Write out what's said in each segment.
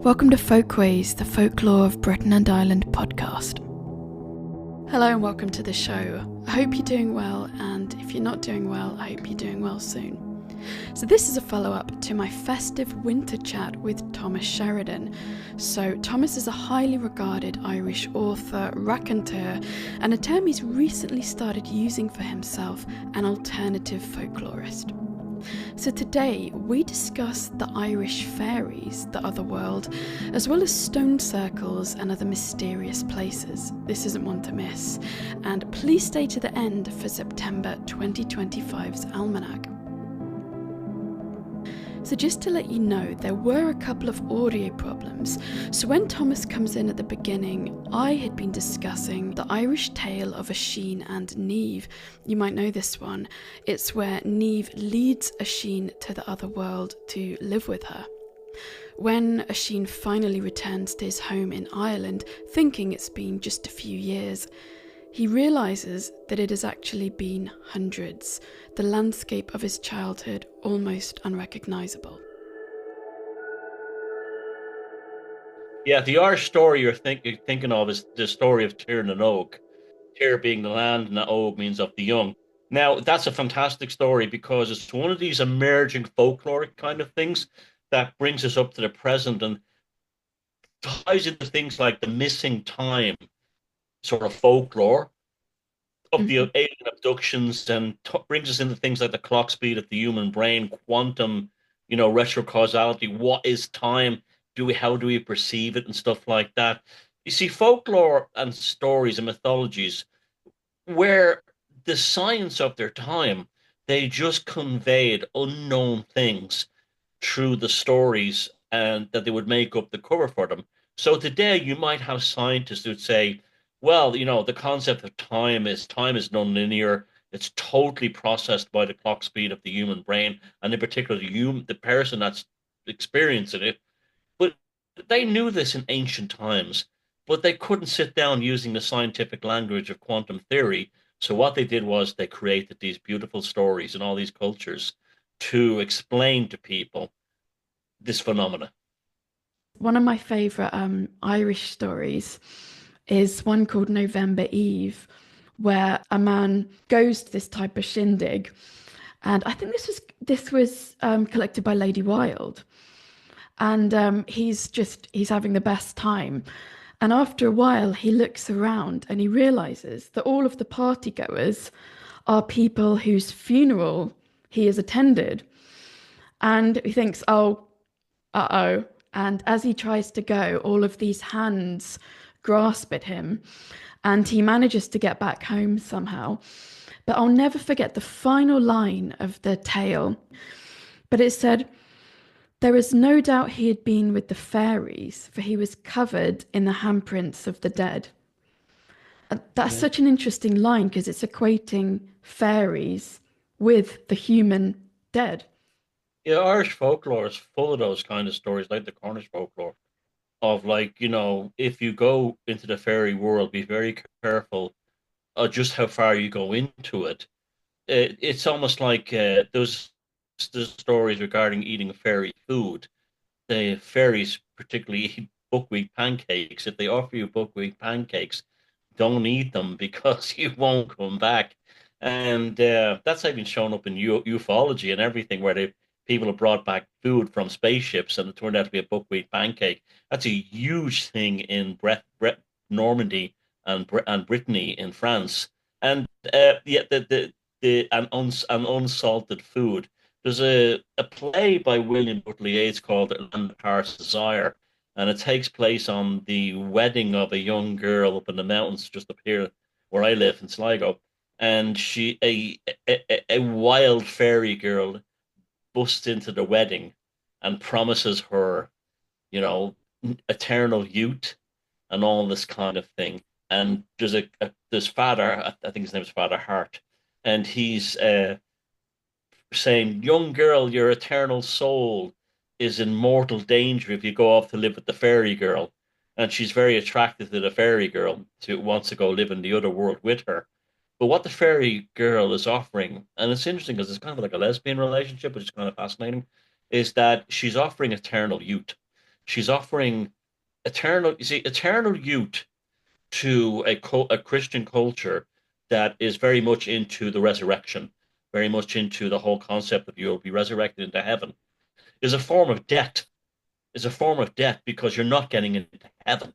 Welcome to Folkways, the Folklore of Britain and Ireland podcast. Hello and welcome to the show. I hope you're doing well, and if you're not doing well, I hope you're doing well soon. So this is a follow-up to my festive winter chat with Thomas Sheridan. So Thomas is a highly regarded Irish author, raconteur, and a term he's recently started using for himself, an alternative folklorist. So today we discuss the Irish fairies, the other world, as well as stone circles and other mysterious places. This isn't one to miss. And please stay to the end for September 2025's Almanac. So just to let you know, there were a couple of audio problems. So when Thomas comes in at the beginning, I had been discussing the Irish tale of Oisín and Maeve. You might know this one. It's where Maeve leads Oisín to the other world to live with her. When Oisín finally returns to his home in Ireland, thinking it's been just a few years, he realises that it has actually been hundreds, the landscape of his childhood almost unrecognisable. Yeah, the Irish story you're thinking of is the story of Tír and Og. Tír being the land and the Og means of the young. Now, that's a fantastic story because it's one of these emerging folkloric kind of things that brings us up to the present and ties into things like the missing time sort of folklore of the alien abductions and brings us into things like the clock speed of the human brain, quantum, retrocausality. What is time? How do we perceive it and stuff like that? You see, folklore and stories and mythologies where the science of their time, they just conveyed unknown things through the stories and that they would make up the cover for them. So today you might have scientists who'd say, well, the concept of time is non-linear. It's totally processed by the clock speed of the human brain, and in particular the person that's experiencing it. But they knew this in ancient times, but they couldn't sit down using the scientific language of quantum theory. So what they did was they created these beautiful stories in all these cultures to explain to people this phenomena. One of my favourite Irish stories is one called November Eve, where a man goes to this type of shindig, and I think this was collected by Lady Wilde, and he's having the best time. And after a while, he looks around and he realizes that all of the party goers are people whose funeral he has attended, and he thinks, oh, uh-oh. And as he tries to go, all of these hands grasp at him and he manages to get back home somehow. But I'll never forget the final line of the tale. But it said, there is no doubt he had been with the fairies, for he was covered in the handprints of the dead. That's such an interesting line because it's equating fairies with the human dead. Yeah, Irish folklore is full of those kind of stories, like the Cornish folklore, of like, if you go into the fairy world, be very careful of just how far you go into it. It's almost like there's stories regarding eating fairy food. The fairies particularly eat buckwheat pancakes. If they offer you buckwheat pancakes, don't eat them because you won't come back. And that's even shown up in ufology and everything, where people have brought back food from spaceships and it turned out to be a buckwheat pancake. That's a huge thing in Normandy and Brittany in France. And yeah, the an unsalted food. There's a play by William Butler Yeats called Land of Heart's Desire, and it takes place on the wedding of a young girl up in the mountains just up here where I live in Sligo. And a wild fairy girl busts into the wedding and promises her, you know, eternal youth and all this kind of thing. And there's Father, I think his name is Father Hart, and he's saying, "Young girl, your eternal soul is in mortal danger if you go off to live with the fairy girl." And she's very attracted to the fairy girl, wants to go live in the other world with her. But what the fairy girl is offering, and it's interesting because it's kind of like a lesbian relationship, which is kind of fascinating, is that she's offering eternal youth. she's offering eternal, you see, eternal youth to a Christian culture that is very much into the resurrection, very much into the whole concept of you'll be resurrected into heaven, is a form of death. Is a form of death because you're not getting into heaven.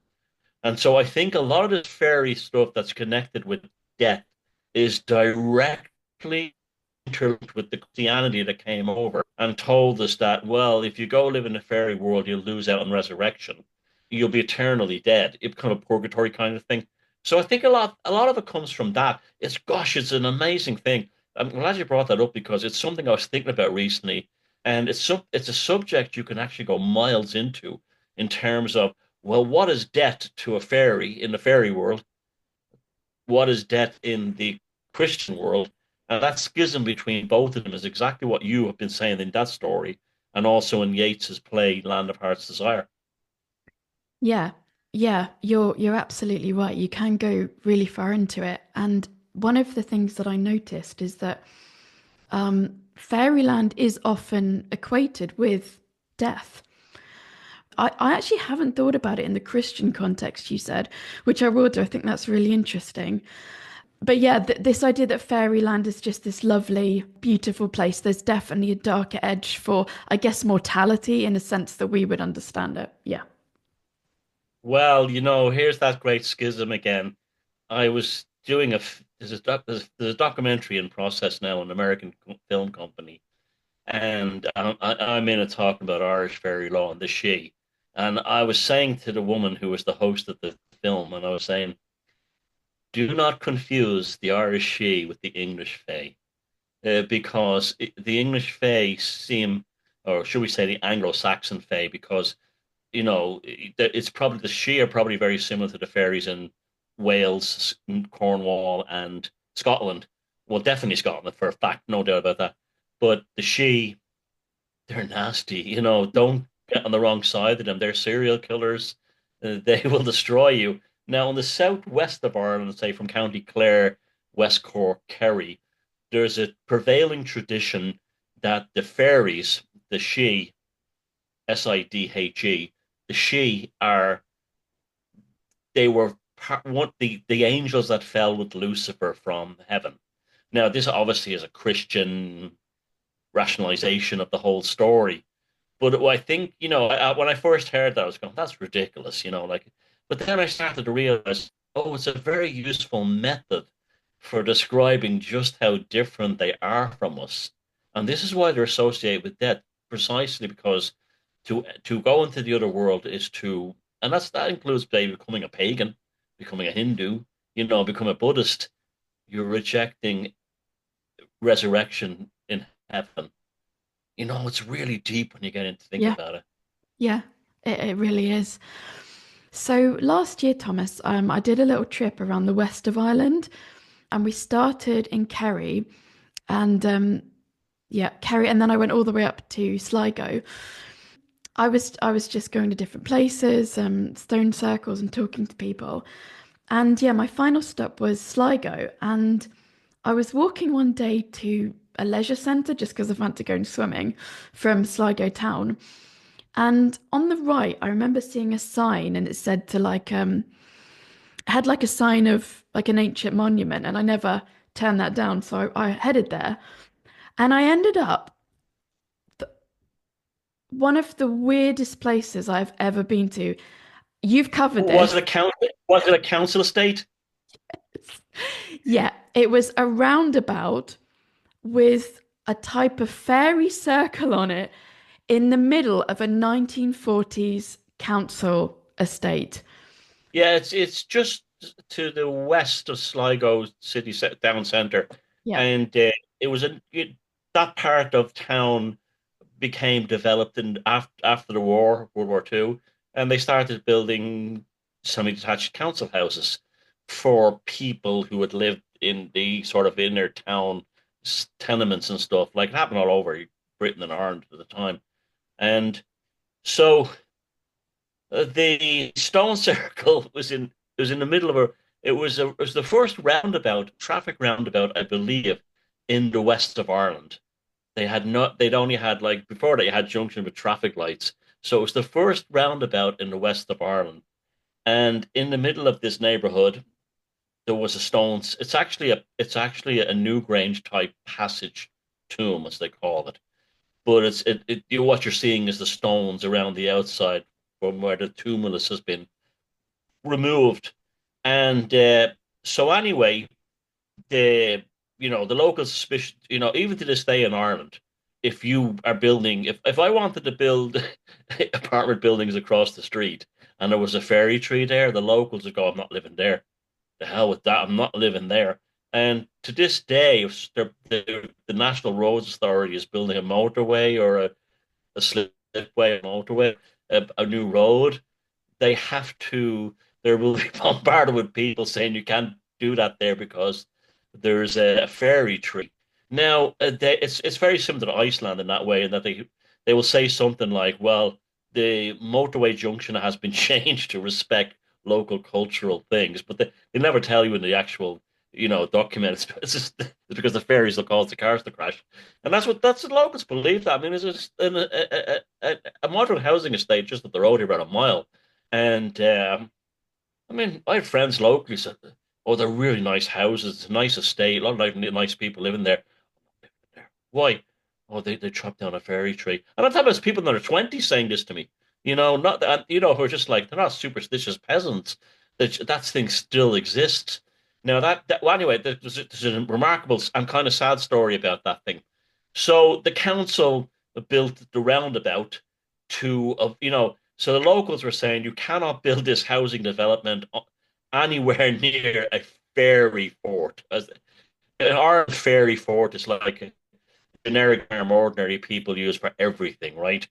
And so I think a lot of this fairy stuff that's connected with death is directly interlinked with the Christianity that came over and told us that, well, if you go live in a fairy world, you'll lose out on resurrection. You'll be eternally dead. It's kind of purgatory kind of thing. So I think a lot of it comes from that. It's an amazing thing. I'm glad you brought that up because it's something I was thinking about recently, and it's a subject you can actually go miles into in terms of, well, what is death to a fairy in the fairy world? What is death in the Christian world? And that schism between both of them is exactly what you have been saying in that story, and also in Yeats's play Land of Heart's Desire. Yeah, yeah, you're absolutely right. You can go really far into it. And one of the things that I noticed is that fairyland is often equated with death. I actually haven't thought about it in the Christian context you said, which I will do. I think that's really interesting. But yeah, this idea that fairyland is just this lovely, beautiful place, there's definitely a darker edge for, I guess, mortality in a sense that we would understand it. Yeah. Well, here's that great schism again. I was doing there's a documentary in process now, an American film company, and I'm in it talking about Irish fairy law and the Sidhe. And I was saying to the woman who was the host of the film, and I was saying, do not confuse the Irish Sidhe with the English Fae, because the English Fae seem, or should we say the Anglo-Saxon Fae, because it's probably the Sidhe are probably very similar to the fairies in Wales, Cornwall, and Scotland. Well, definitely Scotland for a fact, no doubt about that. But the Sidhe, they're nasty. Don't get on the wrong side of them. They're serial killers. They will destroy you. Now, in the southwest of Ireland, say from County Clare, West Cork, Kerry, there's a prevailing tradition that the fairies, the Sidhe, Sidhe, the Sidhe are they were one the angels that fell with Lucifer from heaven. Now, this obviously is a Christian rationalization of the whole story, but I think when I first heard that, I was going, "That's ridiculous," like. But then I started to realize, oh, it's a very useful method for describing just how different they are from us, and this is why they're associated with death, precisely because to go into the other world is to, and that includes maybe becoming a pagan, becoming a Hindu, become a Buddhist. You're rejecting resurrection in heaven. It's really deep when you get into thinking Yeah. about it. Yeah, it really is. So last year, Thomas, I did a little trip around the west of Ireland, and we started in Kerry, and yeah, Kerry, and then I went all the way up to Sligo. I was just going to different places, stone circles, and talking to people. And yeah, my final stop was Sligo, and I was walking one day to a leisure centre just because I fancied going swimming from Sligo town. And on the right, I remember seeing a sign and it said to had like a sign of like an ancient monument, and I never turned that down. So I headed there and I ended up one of the weirdest places I've ever been to. You've covered Was it this. a count? Was it a council estate? Yeah, it was a roundabout with a type of fairy circle on it in the middle of a 1940s council estate. Yeah, it's just to the west of Sligo city town centre, Yeah. and it was that part of town became developed in after the war, World War II, and they started building semi-detached council houses for people who had lived in the sort of inner town tenements and stuff. Like it happened all over Britain and Ireland at the time, and so the stone circle was in the middle of a. It was the first roundabout, traffic roundabout, I believe, in the west of Ireland. They'd only had, like, before they had junction with traffic lights. So it was the first roundabout in the west of Ireland. And in the middle of this neighborhood, there was a stones. It's actually a Newgrange type passage tomb, as they call it. But what you're seeing is the stones around the outside from where the tumulus has been removed. And so anyway, the the local suspicion, even to this day in Ireland, if you are building, if I wanted to build apartment buildings across the street and there was a fairy tree there, the locals would go, I'm not living there. The hell with that, I'm not living there. And to this day, if the National Roads Authority is building a motorway or a slipway, a motorway, a new road, they have to, there will be bombarded with people saying you can't do that there because there's a fairy tree. Now, it's very similar to Iceland in that way, in that they will say something like, "Well, the motorway junction has been changed to respect local cultural things," but they never tell you in the actual, document. It's because the fairies will cause the cars to crash, and that's what locals believe. That I mean, it's just a modern housing estate just up the road here about a mile, and I mean, I had friends locally said, "Oh, they're really nice houses. It's a nice estate. A lot of nice people living there." Why? Oh, they chopped down a fairy tree. And I'm talking about people in their 20s saying this to me. Not that, who are just like, they're not superstitious peasants. That thing still exists. Now, well, anyway, there's a remarkable and kind of sad story about that thing. So the council built the roundabout so the locals were saying you cannot build this housing development anywhere near a fairy fort. As an Ireland fairy fort is like a generic term ordinary people use for everything, right?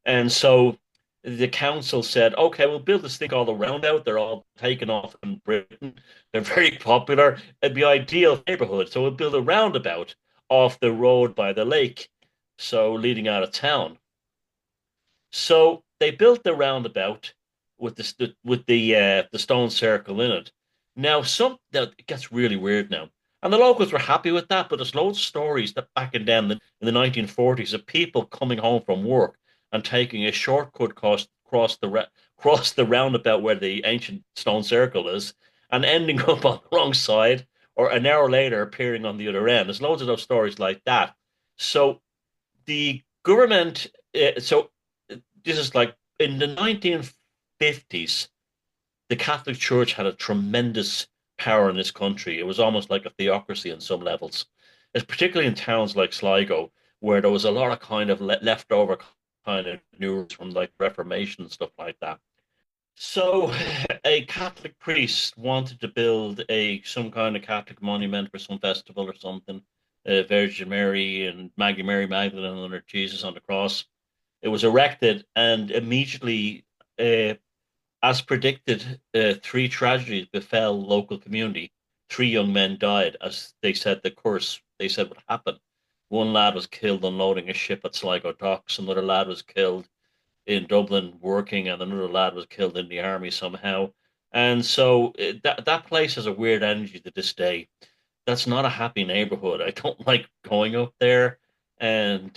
And so the council said, okay, we'll build this thing called a roundabout. They're all taken off in Britain. They're very popular. It'd be ideal neighborhood. So we'll build a roundabout off the road by the lake, so leading out of town. So they built the roundabout with the stone circle in it. Now it gets really weird now. And the locals were happy with that, but there's loads of stories that back in the 1940s of people coming home from work and taking a shortcut cross the roundabout where the ancient stone circle is and ending up on the wrong side or an hour later appearing on the other end. There's loads of those stories like that. So the government, so this is like in the 1950s, the Catholic Church had a tremendous power in this country. It was almost like a theocracy on some levels. It's particularly in towns like Sligo, where there was a lot of kind of leftover kind of news from like Reformation and stuff like that. So a Catholic priest wanted to build a some kind of Catholic monument for some festival or something. Virgin Mary and Mary Magdalene under Jesus on the cross. It was erected and immediately, as predicted, three tragedies befell local community. Three young men died, as they said the curse they said would happen. One lad was killed unloading a ship at Sligo docks. Another lad was killed in Dublin working, and another lad was killed in the army somehow. And so that place has a weird energy to this day. That's not a happy neighborhood. I don't like going up there. And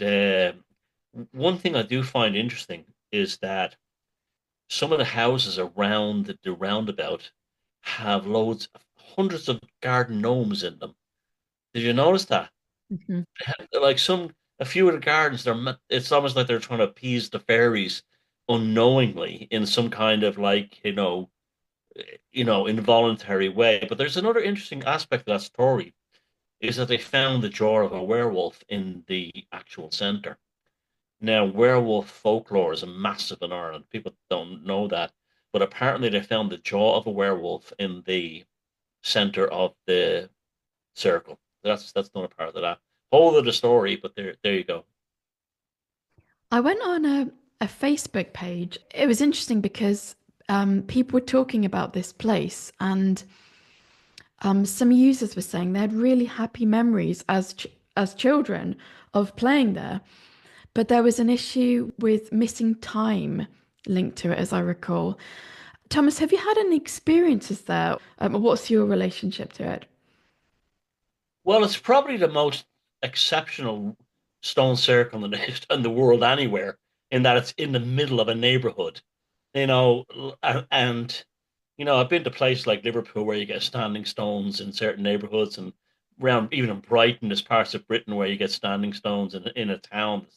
one thing I do find interesting is that some of the houses around the roundabout have hundreds of garden gnomes in them. Did you notice that? Mhm. Like a few of the gardens, it's almost like they're trying to appease the fairies unknowingly in some kind of like, involuntary way. But there's another interesting aspect of that story is that they found the jaw of a werewolf in the actual center. Now, werewolf folklore is a massive in Ireland. People don't know that, but apparently they found the jaw of a werewolf in the center of the circle. That's not a part of that whole other story, but there you go. I went on a Facebook page. It was interesting because people were talking about this place, and some users were saying they had really happy memories as children of playing there. But there was an issue with missing time linked to it, as I recall. Thomas, have you had any experiences there? What's your relationship to it? Well, it's probably the most exceptional stone circle in the world anywhere. in that it's in the middle of a neighborhood, you know, and I've been to places like Liverpool where you get standing stones in certain neighborhoods, and around even in Brighton, there's parts of Britain where you get standing stones in a town.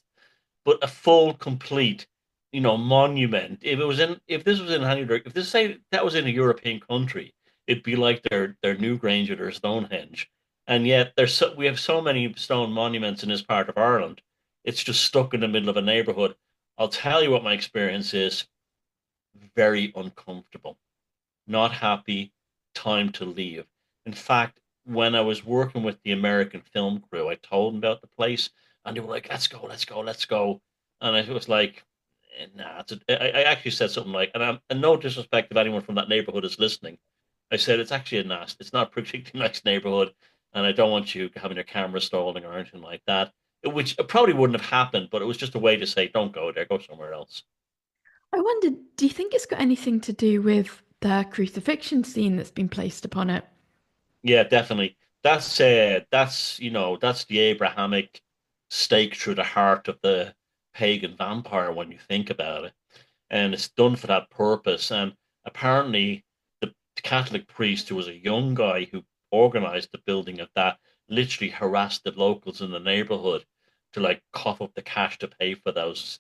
But a full, complete, monument. If this was in any, if this say that was in a European country, it'd be like their Newgrange or their Stonehenge. And yet we have so many stone monuments in this part of Ireland. It's just stuck in the middle of a neighborhood. I'll tell you what my experience is. Very uncomfortable, not happy, time to leave. In fact, when I was working with the American film crew, I told them about the place, and they were like, "Let's go, let's go, let's go." And I was like, "Nah." I actually said something like, and no disrespect if anyone from that neighborhood is listening, I said it's actually it's not a particularly nice neighborhood, and I don't want you having your camera stolen or anything like that. Which probably wouldn't have happened, but it was just a way to say, "Don't go there, go somewhere else." I wondered, do you think it's got anything to do with the crucifixion scene that's been placed upon it? Yeah, definitely. That's the Abrahamic stake through the heart of the pagan vampire when you think about it. And it's done for that purpose. And apparently the Catholic priest, who was a young guy who organized the building of that, literally harassed the locals in the neighborhood to like cough up the cash to pay for those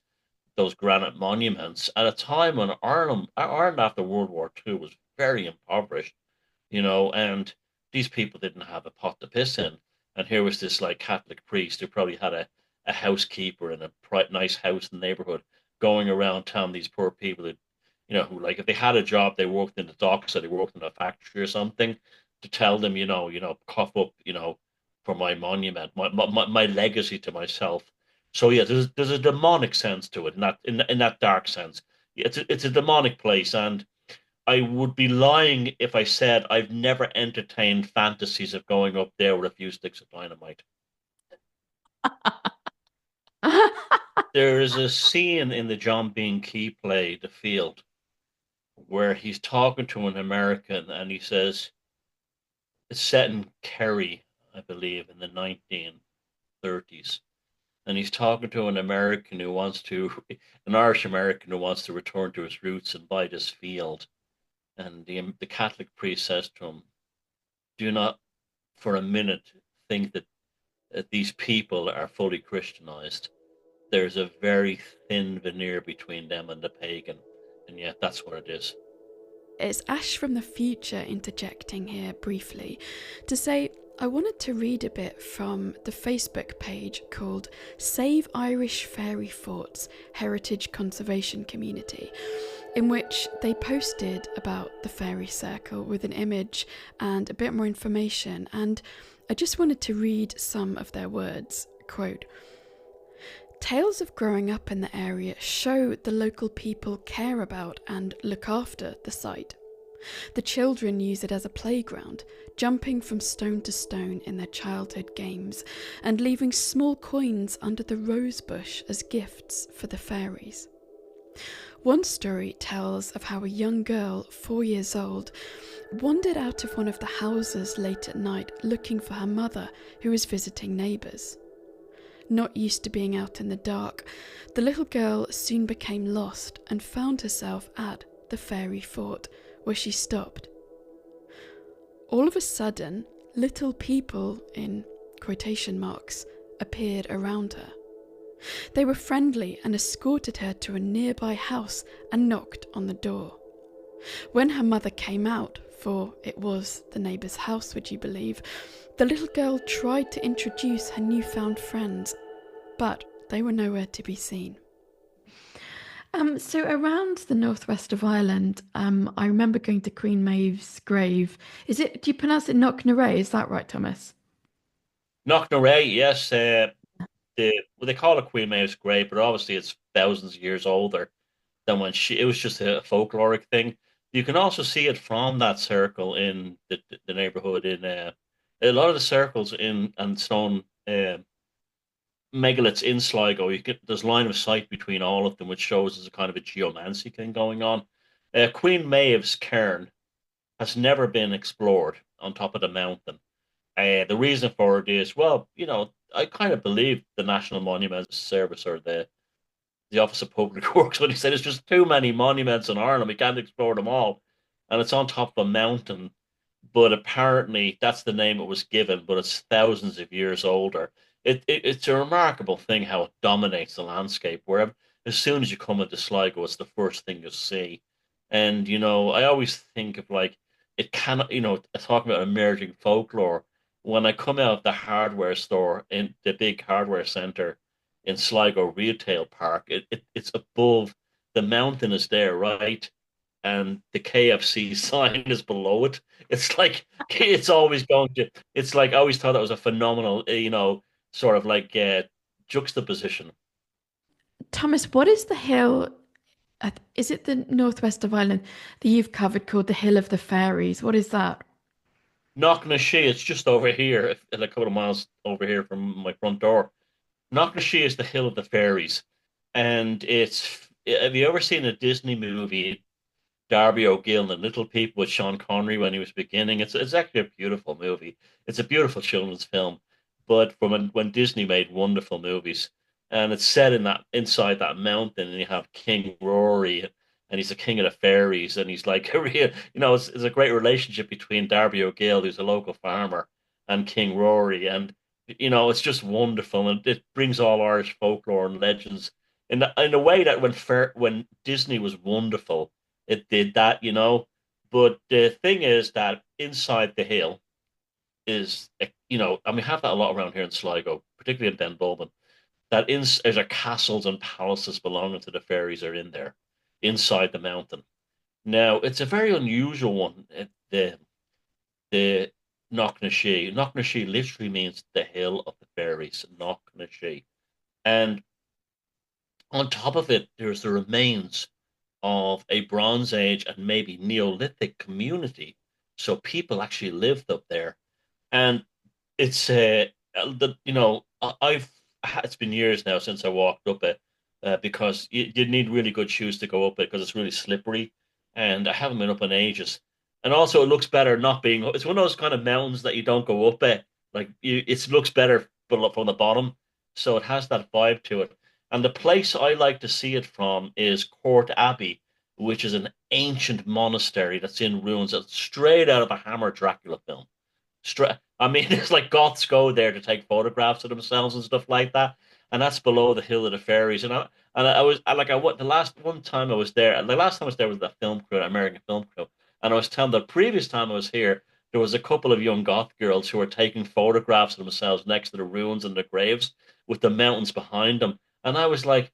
granite monuments at a time when Ireland after World War II was very impoverished, and these people didn't have a pot to piss in. And here was this like Catholic priest who probably had a housekeeper in a nice house in the neighborhood going around telling these poor people that, who like if they had a job, they worked in the docks or they worked in a factory or something, to tell them, cough up, for my monument, my legacy to myself. So yeah, there's a demonic sense to it, in that dark sense. It's a demonic place, and I would be lying if I said I've never entertained fantasies of going up there with a few sticks of dynamite. There is a scene in the John Bean Key play, The Field, where he's talking to an American and he says, it's set in Kerry, I believe, in the 1930s. And he's talking to an Irish American who wants to return to his roots and buy this field. And the Catholic priest says to him, do not for a minute think that these people are fully Christianized. There's a very thin veneer between them and the pagan. And yet that's what it is. It's Ash from the future interjecting here briefly to say I wanted to read a bit from the Facebook page called Save Irish Fairy Forts Heritage Conservation Community, in which they posted about the fairy circle with an image and a bit more information, and I just wanted to read some of their words. Quote, tales of growing up in the area show the local people care about and look after the site. The children use it as a playground, jumping from stone to stone in their childhood games and leaving small coins under the rose bush as gifts for the fairies. One story tells of how a young girl, 4 years old, wandered out of one of the houses late at night looking for her mother, who was visiting neighbours. Not used to being out in the dark, the little girl soon became lost and found herself at the fairy fort, where she stopped. All of a sudden, little people, in quotation marks, appeared around her. They were friendly and escorted her to a nearby house and knocked on the door. When her mother came out, for it was the neighbour's house, would you believe, the little girl tried to introduce her newfound friends, but they were nowhere to be seen. So around the northwest of Ireland, I remember going to Queen Maeve's grave. Do you pronounce it Knocknashee? Is that right, Thomas? Knocknashee, yes. They call it Queen Maeve's grave, but obviously it's thousands of years older than when it was just a folkloric thing. You can also see it from that circle in the neighborhood in a lot of the circles in and stone megaliths in Sligo. There's line of sight between all of them, which shows there's a kind of a geomancy thing going on. Queen Maeve's cairn has never been explored on top of the mountain. The reason for it is, well, I kind of believe the National Monument Service or the Office of Public Works when he said there's just too many monuments in Ireland. We can't explore them all, and it's on top of a mountain. But apparently, that's the name it was given. But it's thousands of years older. It's a remarkable thing how it dominates the landscape. Wherever, as soon as you come into Sligo, it's the first thing you see. And I always think of like it cannot. Talking about emerging folklore. When I come out of the hardware store in the big hardware center in Sligo Retail Park, it's above the mountain is there, right? And the KFC sign is below it. It's like it's always going to. It's like I always thought that was a phenomenal, sort of like juxtaposition. Thomas, what is the hill? Is it the northwest of Ireland that you've covered called the Hill of the Fairies? What is that? Knocknashee, it's just over here, a couple of miles over here from my front door. Knocknashee is the Hill of the Fairies, and it's. Have you ever seen a Disney movie, Darby O'Gill and Little People with Sean Connery when he was beginning? It's actually a beautiful movie. It's a beautiful children's film, but from when Disney made wonderful movies, and it's set in that inside that mountain, and you have King Rory, and he's the king of the fairies, and he's like a real, it's a great relationship between Darby O'Gill, who's a local farmer, and King Rory, and it's just wonderful, and it brings all Irish folklore and legends in a way that when Disney was wonderful it did that. But the thing is that inside the hill is, and we have that a lot around here in Sligo, particularly in Benbulben, that there's a castles and palaces belonging to the fairies are in there, inside the mountain. Now, it's a very unusual one, the Knocknashee. Knocknashee literally means the hill of the fairies, Knocknashee. And on top of it, there's the remains of a Bronze Age and maybe Neolithic community. So people actually lived up there, and it's the I've it's been years now since I walked up it because you need really good shoes to go up it because it's really slippery, and I haven't been up in ages. And also, it looks better not being. It's one of those kind of mountains that you don't go up it. Like it looks better from the bottom, so it has that vibe to it. And the place I like to see it from is Court Abbey, which is an ancient monastery that's in ruins. It's straight out of a Hammer Dracula film. Straight, I mean, it's like goths go there to take photographs of themselves and stuff like that. And that's below the Hill of the Fairies. And I was I, like I went the last one time I was there. The last time I was there was the film crew, an American film crew, and I was telling the previous time I was here, there was a couple of young goth girls who were taking photographs of themselves next to the ruins and the graves with the mountains behind them. And I was like,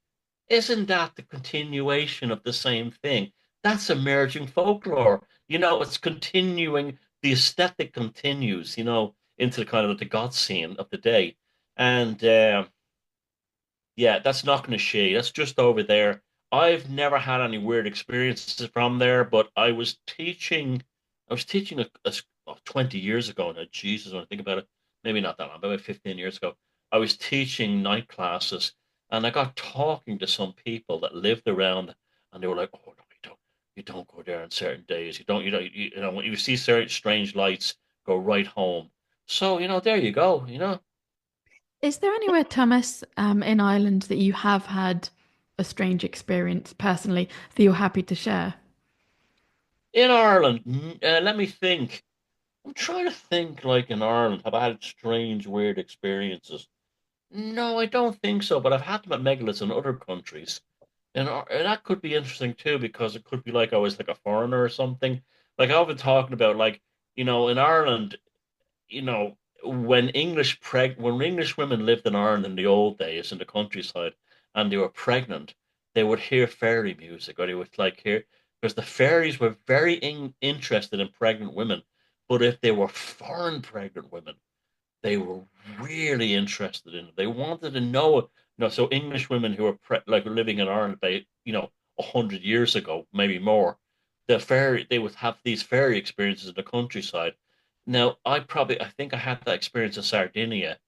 isn't that the continuation of the same thing? That's emerging folklore. It's continuing, the aesthetic continues, into the kind of the goth scene of the day. And yeah, that's Knocknashee. That's just over there. I've never had any weird experiences from there, but I was teaching 20 years ago now. Jesus, when I think about it, maybe not that long, but about 15 years ago. I was teaching night classes and I got talking to some people that lived around and they were like, oh, no, you don't go there on certain days. When you see certain strange lights, go right home. So, there you go. Is there anywhere, Thomas, in Ireland that you have had a strange experience personally that you're happy to share? In Ireland, let me think. I'm trying to think like in Ireland, have I had strange, weird experiences? No, I don't think so, but I've had them at megaliths in other countries. And that could be interesting too, because it could be like I was like a foreigner or something. Like I've been talking about, like, in Ireland, you know, when English women lived in Ireland in the old days in the countryside and they were pregnant, they would hear fairy music or they would like hear because the fairies were very interested in pregnant women. But if they were foreign pregnant women, they were really interested in it. They wanted to know it. So English women who were like living in Ireland, 100 years ago, maybe more, they would have these fairy experiences in the countryside. Now, I think I had that experience in Sardinia,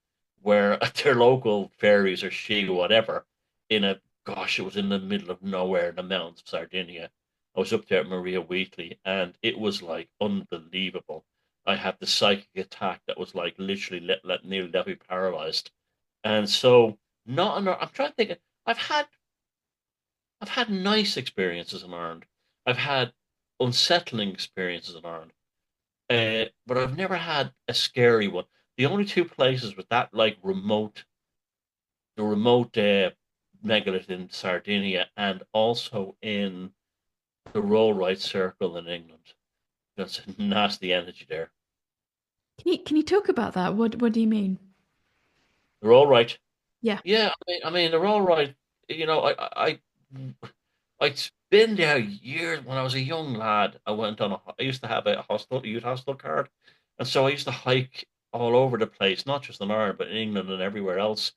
where their local fairies or she or whatever, it was in the middle of nowhere in the mountains of Sardinia. I was up there at Maria Wheatley, and it was like unbelievable. I had the psychic attack that was like literally nearly left me paralyzed. And so, not enough. I'm trying to think. I've had. I've had nice experiences in Ireland. I've had unsettling experiences in Ireland. But I've never had a scary one. The only two places with that like the remote megalith in Sardinia, and also in the Rollright Circle in England. That's nasty energy there. Can you talk about that? What do you mean? They're all right. Yeah. Yeah, I mean, they're all right. You know, I'd been there years when I was a young lad. I used to have a youth hostel card, and so I used to hike all over the place, not just in Ireland, but in England and everywhere else.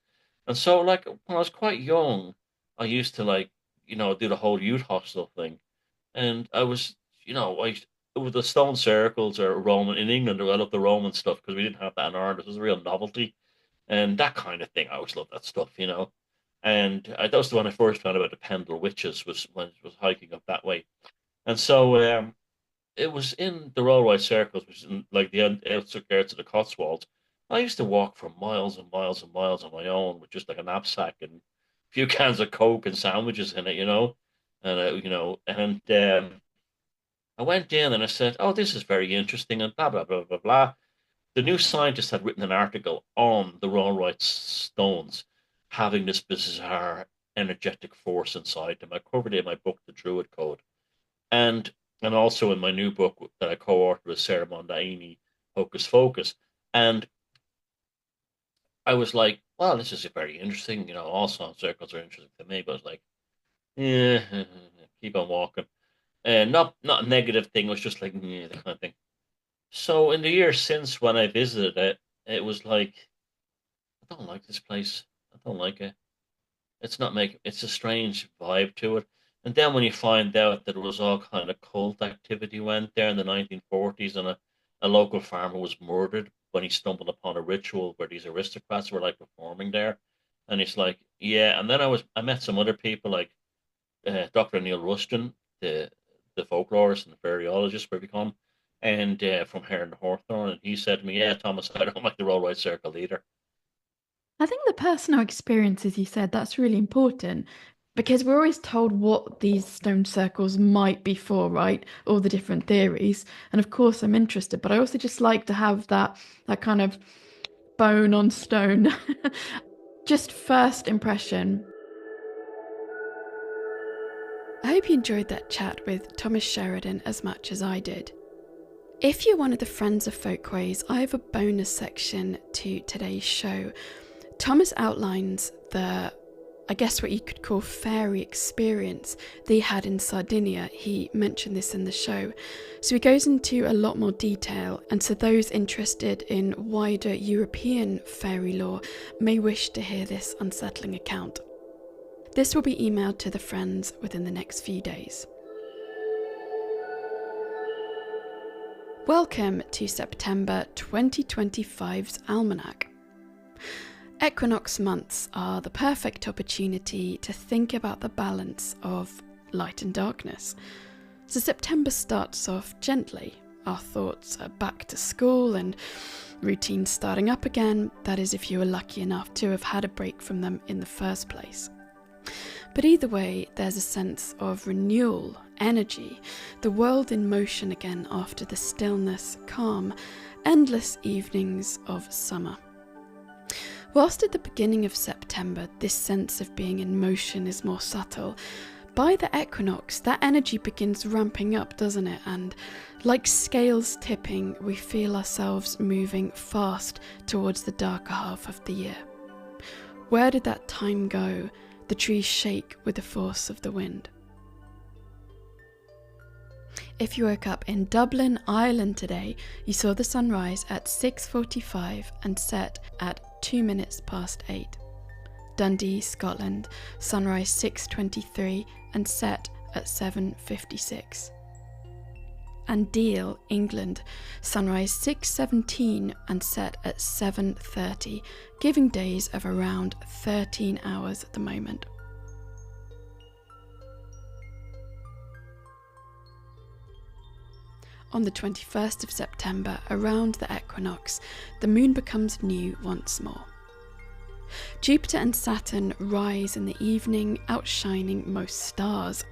And so, like when I was quite young, I used to do the whole youth hostel thing, and I was, with the stone circles or Roman in England. I love the Roman stuff because we didn't have that in Ireland. It was a real novelty and that kind of thing. I always love that stuff. And that was the one I first found about the Pendle Witches was when I was hiking up that way. And so it was in the Rollright Circles, which is in like the outskirts of the Cotswolds. I used to walk for miles and miles and miles on my own with just like a knapsack and a few cans of Coke and sandwiches in it. And I went in and I said, "Oh, this is very interesting," and blah blah blah blah blah. The New Scientist had written an article on the Rollright Stones having this bizarre energetic force inside them. I covered it in my book, The Druid Code, and and also in my new book that I co-authored with Sarah Mondaini, Hocus Focus. And I was like, well, this is very interesting. All song circles are interesting to me, but I was like, yeah, keep on walking. And not a negative thing, it was just like, yeah, the kind of thing. So in the years since when I visited it, it was like, I don't like this place. I don't like it. It's a strange vibe to it. And then when you find out that it was all kind of cult activity went there in the 1940s, and a local farmer was murdered when he stumbled upon a ritual where these aristocrats were like performing there. And it's like, yeah. And then I met some other people like Dr. Neil Rushton, the folklorist and the fairyologist, where we come, and from Hare and Hawthorne, and he said to me, "Yeah, Thomas, I don't like the Rollright Circle either." I think the personal experiences you said, that's really important because we're always told what these stone circles might be for, right? All the different theories. And of course I'm interested, but I also just like to have that kind of bone on stone. Just first impression. I hope you enjoyed that chat with Thomas Sheridan as much as I did. If you're one of the friends of Folkways, I have a bonus section to today's show. Thomas outlines I guess what you could call fairy experience that he had in Sardinia. He mentioned this in the show. So he goes into a lot more detail, and so those interested in wider European fairy lore may wish to hear this unsettling account. This will be emailed to the friends within the next few days. Welcome to September 2025's Almanac. Equinox months are the perfect opportunity to think about the balance of light and darkness. So September starts off gently. Our thoughts are back to school and routines starting up again. That is, if you were lucky enough to have had a break from them in the first place. But either way, there's a sense of renewal, energy, the world in motion again after the stillness, calm, endless evenings of summer. Whilst at the beginning of September, this sense of being in motion is more subtle, by the equinox, that energy begins ramping up, doesn't it? And like scales tipping, we feel ourselves moving fast towards the darker half of the year. Where did that time go? The trees shake with the force of the wind. If you woke up in Dublin, Ireland today, you saw the sunrise at 6:45 and set at 2 minutes past 8. Dundee, Scotland, sunrise 6:23 and set at 7:56. And Deal, England, sunrise 6:17 and set at 7:30, giving days of around 13 hours at the moment. On the 21st of September, around the equinox, the moon becomes new once more. Jupiter and Saturn rise in the evening, outshining most stars.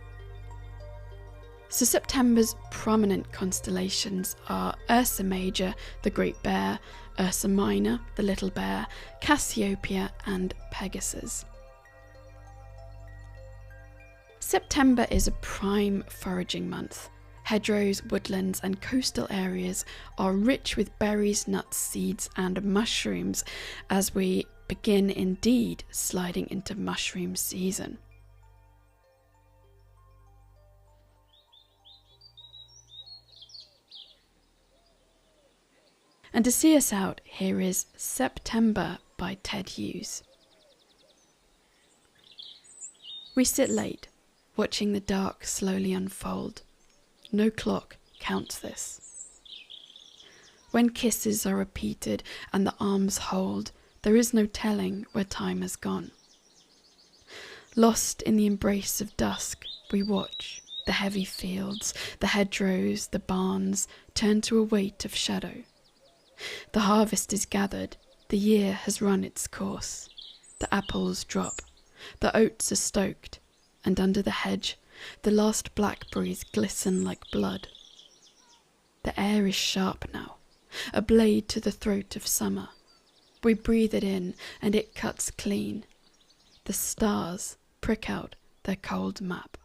So September's prominent constellations are Ursa Major, the Great Bear, Ursa Minor, the Little Bear, Cassiopeia and Pegasus. September is a prime foraging month. Hedgerows, woodlands and coastal areas are rich with berries, nuts, seeds and mushrooms as we begin indeed sliding into mushroom season. And to see us out, here is September by Ted Hughes. We sit late, watching the dark slowly unfold. No clock counts this. When kisses are repeated and the arms hold, there is no telling where time has gone. Lost in the embrace of dusk, we watch the heavy fields, the hedgerows, the barns turn to a weight of shadow. The harvest is gathered, the year has run its course. The apples drop, the oats are stoked, and under the hedge the last blackberries glisten like blood. The air is sharp now, a blade to the throat of summer. We breathe it in and it cuts clean. The stars prick out their cold map.